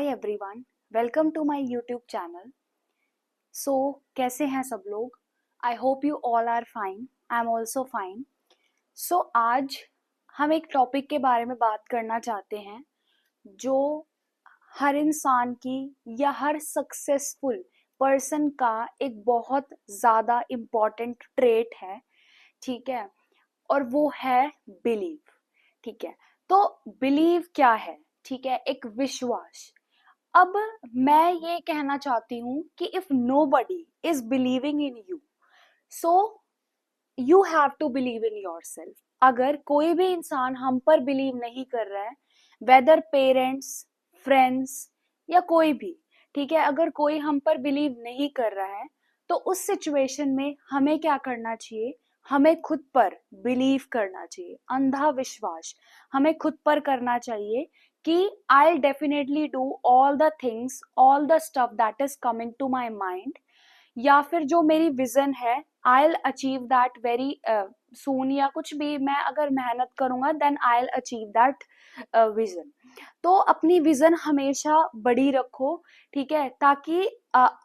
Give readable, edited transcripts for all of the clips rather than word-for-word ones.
Hi everyone, welcome to my YouTube channel. So कैसे हैं सब लोग? I hope you all are fine. I am also fine. So आज हम एक टॉपिक के बारे में बात करना चाहते हैं जो हर इंसान की या हर सक्सेसफुल पर्सन का एक बहुत ज़्यादा इम्पॉर्टेंट ट्रेट है। ठीक है, और वो है बिलीव। ठीक है, तो बिलीव क्या है? ठीक है, एक विश्वास। अब मैं ये कहना चाहती हूँ कि if nobody is believing in you, so you have to believe in yourself. अगर कोई भी इंसान हम पर बिलीव नहीं कर रहा है, वेदर पेरेंट्स, फ्रेंड्स या कोई भी, ठीक है, अगर कोई हम पर बिलीव नहीं कर रहा है तो उस सिचुएशन में हमें क्या करना चाहिए? हमें खुद पर बिलीव करना चाहिए। अंधा विश्वास हमें खुद पर करना चाहिए कि I definitely do all the things, all the stuff that is coming to my mind, या फिर जो मेरी विजन है I will achieve that very soon, या कुछ भी मैं अगर मेहनत करूंगा then I will achieve that vision. तो अपनी विजन हमेशा बड़ी रखो, ठीक है, ताकि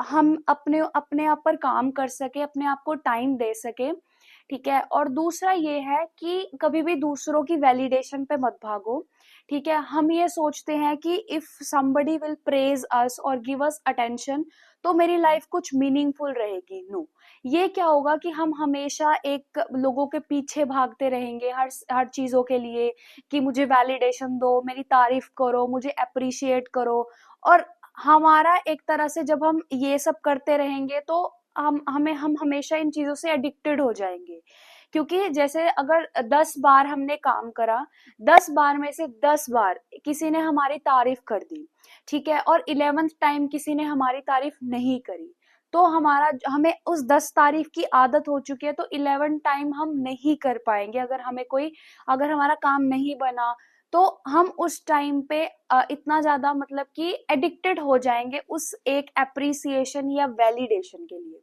हम अपने अपने आप पर काम कर सके, अपने आप को टाइम दे सके। ठीक है, और दूसरा ये है कि कभी भी दूसरों की वैलिडेशन पे मत भागो। ठीक है, हम ये सोचते हैं कि इफ somebody विल प्रेज अस और गिव अस अटेंशन तो मेरी लाइफ कुछ मीनिंगफुल रहेगी। नो, ये क्या होगा कि हम हमेशा एक लोगों के पीछे भागते रहेंगे हर हर चीजों के लिए, कि मुझे वैलिडेशन दो, मेरी तारीफ करो, मुझे अप्रिशिएट करो। और हमारा एक तरह से जब हम ये सब करते रहेंगे तो हम हमेशा इन चीजों से एडिक्टेड हो जाएंगे। क्योंकि जैसे अगर 10 बार हमने काम करा, 10 बार में से 10 बार किसी ने हमारी तारीफ कर दी, ठीक है, और 11th टाइम किसी ने हमारी तारीफ नहीं करी, तो हमें उस 10 तारीफ की आदत हो चुकी है, तो 11 टाइम हम नहीं कर पाएंगे। अगर हमारा काम नहीं बना तो हम उस टाइम पे इतना ज्यादा मतलब कि एडिक्टेड हो जाएंगे उस एक एप्रिसिएशन या वैलिडेशन के लिए।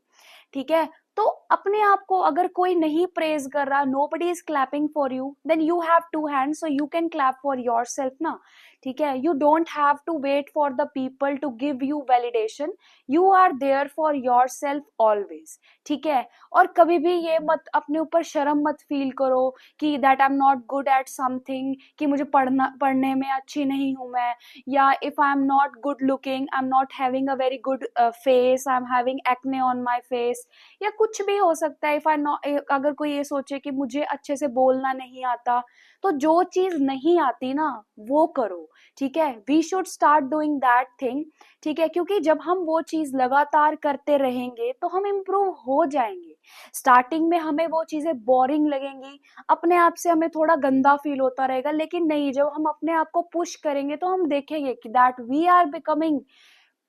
ठीक है, तो अपने आप को अगर कोई नहीं प्रेज कर रहा, nobody is clapping for you, then you have 2 hands so you can clap for yourself ना। ठीक है, you don't have to wait for the people to give you validation, you are there for yourself always। ठीक है, और कभी भी ये मत अपने ऊपर शर्म मत फील करो कि that I'm not good at something, कि मुझे पढ़ने में अच्छी नहीं हूँ मैं, या if I'm not good looking, I'm not having a very good face, I'm having acne on my face, या कुछ भी हो सकता है। अगर कोई ये सोचे कि मुझे अच्छे से बोलना नहीं आता, तो जो चीज नहीं आती ना वो करो। ठीक है, we should start doing that thing. ठीक है, क्योंकि जब हम वो चीज लगातार करते रहेंगे तो हम इम्प्रूव हो जाएंगे। स्टार्टिंग में हमें वो चीजें बोरिंग लगेंगी, अपने आप से हमें थोड़ा गंदा फील होता रहेगा, लेकिन नहीं, जब हम अपने आप को पुश करेंगे तो हम देखेंगे कि दैट वी आर बिकमिंग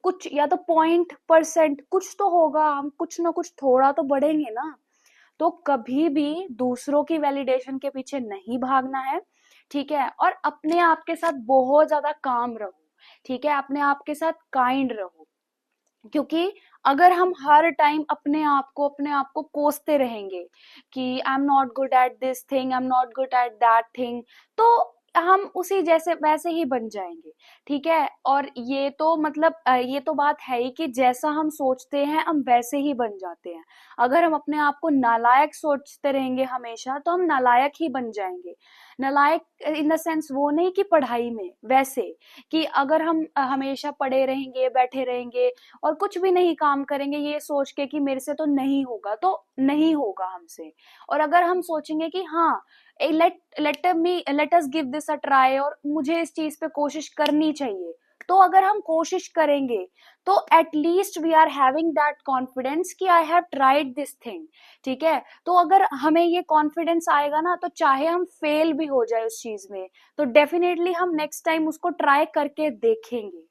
कुछ, या तो 0% कुछ तो होगा, हम कुछ ना कुछ थोड़ा तो बढ़ेंगे ना। तो कभी भी दूसरों की वैलिडेशन के पीछे नहीं भागना है। ठीक है, और अपने आप के साथ बहुत ज्यादा काम रहो। ठीक है, अपने आप के साथ काइंड रहो, क्योंकि अगर हम हर टाइम अपने आप को कोसते रहेंगे कि I am not good at this thing, I am not good at that thing, तो हम उसी जैसे वैसे ही बन जाएंगे। ठीक है, और ये तो मतलब ये तो बात है ही कि जैसा हम सोचते हैं हम वैसे ही बन जाते हैं। अगर हम अपने आप को नालायक सोचते रहेंगे हमेशा तो हम नालायक ही बन जाएंगे। नालायक इन द सेंस वो नहीं कि पढ़ाई में, वैसे कि अगर हम हमेशा पढ़े रहेंगे, बैठे रहेंगे और कुछ भी नहीं काम करेंगे ये सोच के कि मेरे से तो नहीं होगा, तो नहीं होगा हमसे। और अगर हम सोचेंगे कि हाँ, let us give this a try, और मुझे इस चीज पे कोशिश करनी चाहिए, तो अगर हम कोशिश करेंगे तो at least we are having that confidence कि I have tried this thing. ठीक है, तो अगर हमें ये कॉन्फिडेंस आएगा ना, तो चाहे हम फेल भी हो जाए उस चीज में तो डेफिनेटली हम नेक्स्ट टाइम उसको ट्राई करके देखेंगे।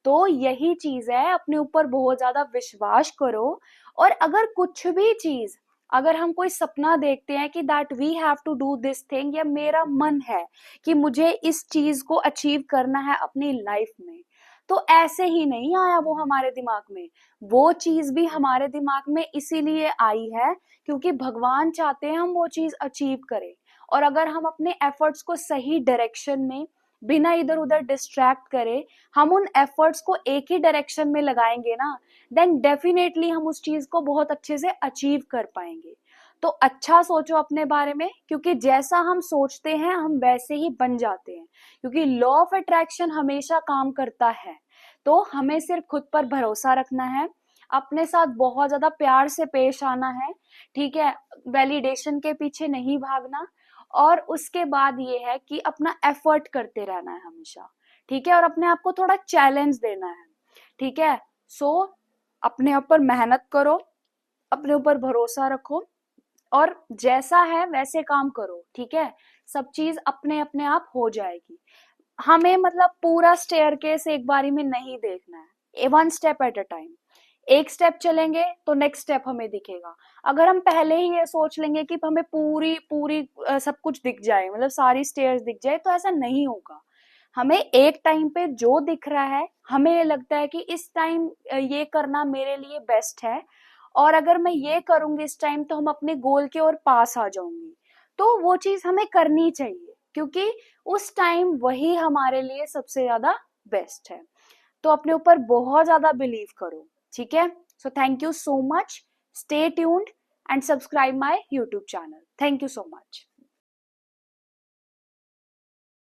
तो यही चीज है, अपने ऊपर बहुत ज्यादा विश्वास करो। और अगर कुछ भी चीज, अगर हम कोई सपना देखते हैं कि that we have to do this thing, या मेरा मन है कि मुझे इस चीज को अचीव करना है अपनी लाइफ में, तो ऐसे ही नहीं आया वो हमारे दिमाग में। वो चीज भी हमारे दिमाग में इसीलिए आई है क्योंकि भगवान चाहते हैं हम वो चीज अचीव करें। और अगर हम अपने एफर्ट्स को सही डायरेक्शन में, बिना इधर उधर डिस्ट्रैक्ट करे हम उन एफर्ट्स को एक ही डायरेक्शन में लगाएंगे ना, देन डेफिनेटली हम उस चीज को बहुत अच्छे से अचीव कर पाएंगे। तो अच्छा सोचो अपने बारे में, क्योंकि जैसा हम सोचते हैं हम वैसे ही बन जाते हैं, क्योंकि लॉ ऑफ अट्रैक्शन हमेशा काम करता है। तो हमें सिर्फ खुद पर भरोसा रखना है, अपने साथ बहुत ज्यादा प्यार से पेश आना है, ठीक है, वैलिडेशन के पीछे नहीं भागना। और उसके बाद ये है कि अपना एफर्ट करते रहना है हमेशा, ठीक है, और अपने आप को थोड़ा चैलेंज देना है, ठीक है। सो अपने ऊपर मेहनत करो, अपने ऊपर भरोसा रखो, और जैसा है वैसे काम करो, ठीक है। सब चीज अपने अपने आप हो जाएगी। हमें मतलब पूरा स्टेयरकेस एक बारी में नहीं देखना है, one step at a time. एक स्टेप चलेंगे तो नेक्स्ट स्टेप हमें दिखेगा। अगर हम पहले ही ये सोच लेंगे कि हमें पूरी पूरी सब कुछ दिख जाए, मतलब सारी स्टेयर्स दिख जाए, तो ऐसा नहीं होगा। हमें एक टाइम पे जो दिख रहा है, हमें ये लगता है कि इस टाइम ये करना मेरे लिए बेस्ट है, और अगर मैं ये करूंगी इस टाइम तो हम अपने गोल के और पास आ जाऊंगी, तो वो चीज हमें करनी चाहिए, क्योंकि उस टाइम वही हमारे लिए सबसे ज्यादा बेस्ट है। तो अपने ऊपर बहुत ज्यादा बिलीव करो, ठीक है। So thank you so much, stay tuned and subscribe my YouTube channel. Thank you so much.